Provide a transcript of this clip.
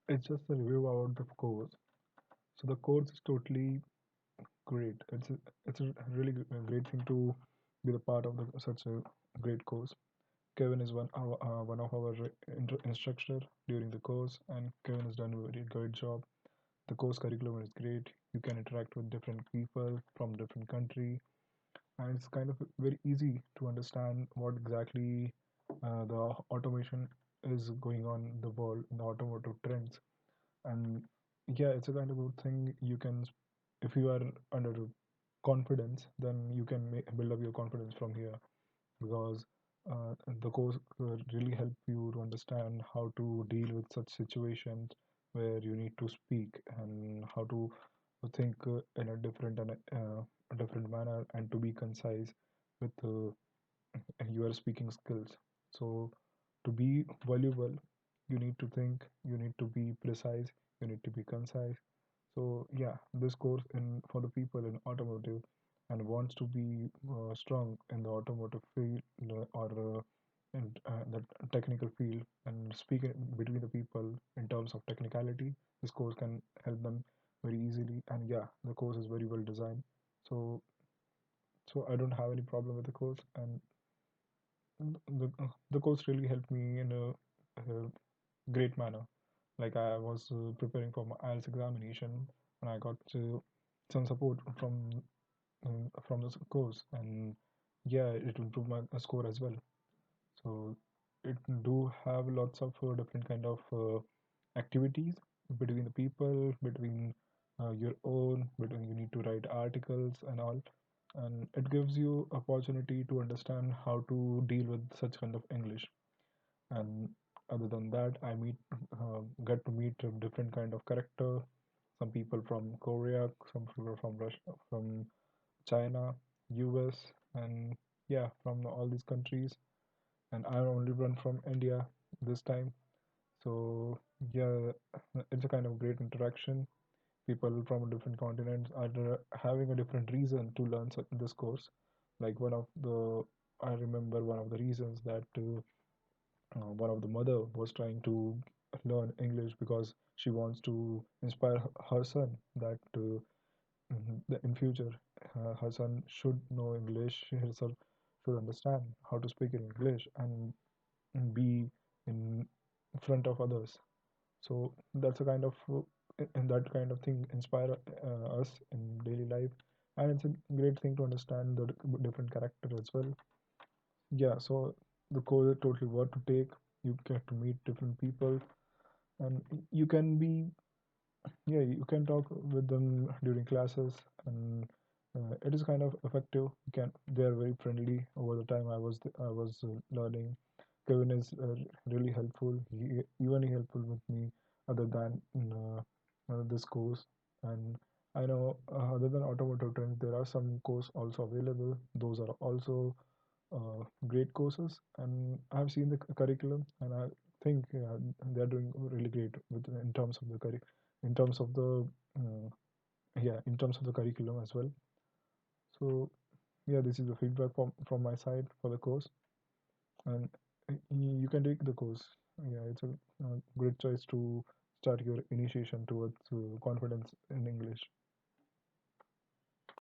It's just a review about the course. So the course is totally great. It's a really great thing to be the part of such a great course. Kevin is one of our instructor during the course, and Kevin has done a very great job. The course curriculum is great. You can interact with different people from different country, and it's kind of very easy to understand what exactly the automation is going on in the world in the automotive trends. And yeah, it's a kind of good thing you can, if you are under confidence, then you can build up your confidence from here, because the course really help you to understand how to deal with such situations where you need to speak, and how to think in a a different manner, and to be concise with your speaking skills. So to be valuable, you need to think, you need to be precise, you need to be concise. So yeah, this course in for the people in automotive and wants to be strong in the automotive field, or in the technical field, and speak between the people in terms of technicality. This course can help them very easily, and yeah, the course is very well designed. So I don't have any problem with the course, and the course really helped me in a great manner. Like I was preparing for my IELTS examination, and I got some support from this course, and yeah, it improved my score as well. So it do have lots of different kind of activities between the people, between your own, between you need to write articles and all, and it gives you opportunity to understand how to deal with such kind of English. And other than that, I get to meet a different kind of character. Some people from Korea, some people from Russia, from China, US, and yeah, from all these countries. And I only run from India this time. So yeah, it's a kind of great interaction. People from different continents are having a different reason to learn this course. Like I remember one of the reasons that one of the mother was trying to learn English because she wants to inspire her son that in future her son should know English. She herself should understand how to speak in English and be in front of others. So that's a kind of and that kind of thing inspire us in daily life, and it's a great thing to understand the different character as well. Yeah, so the course is totally worth to take. You get to meet different people, and you can be, yeah, you can talk with them during classes, and it is kind of effective. You can They are very friendly. Over the time I was learning, Kevin is really helpful. He helpful with me other than this course. And I know other than automotive trends, there are some course also available. Those are also great courses, and I've seen the curriculum, and I think they're doing really great with in terms of the in terms of the uh, in terms of the curriculum as well. So yeah, this is the feedback from my side for the course, and you can take the course. Yeah, it's a great choice to start your initiation towards confidence in English.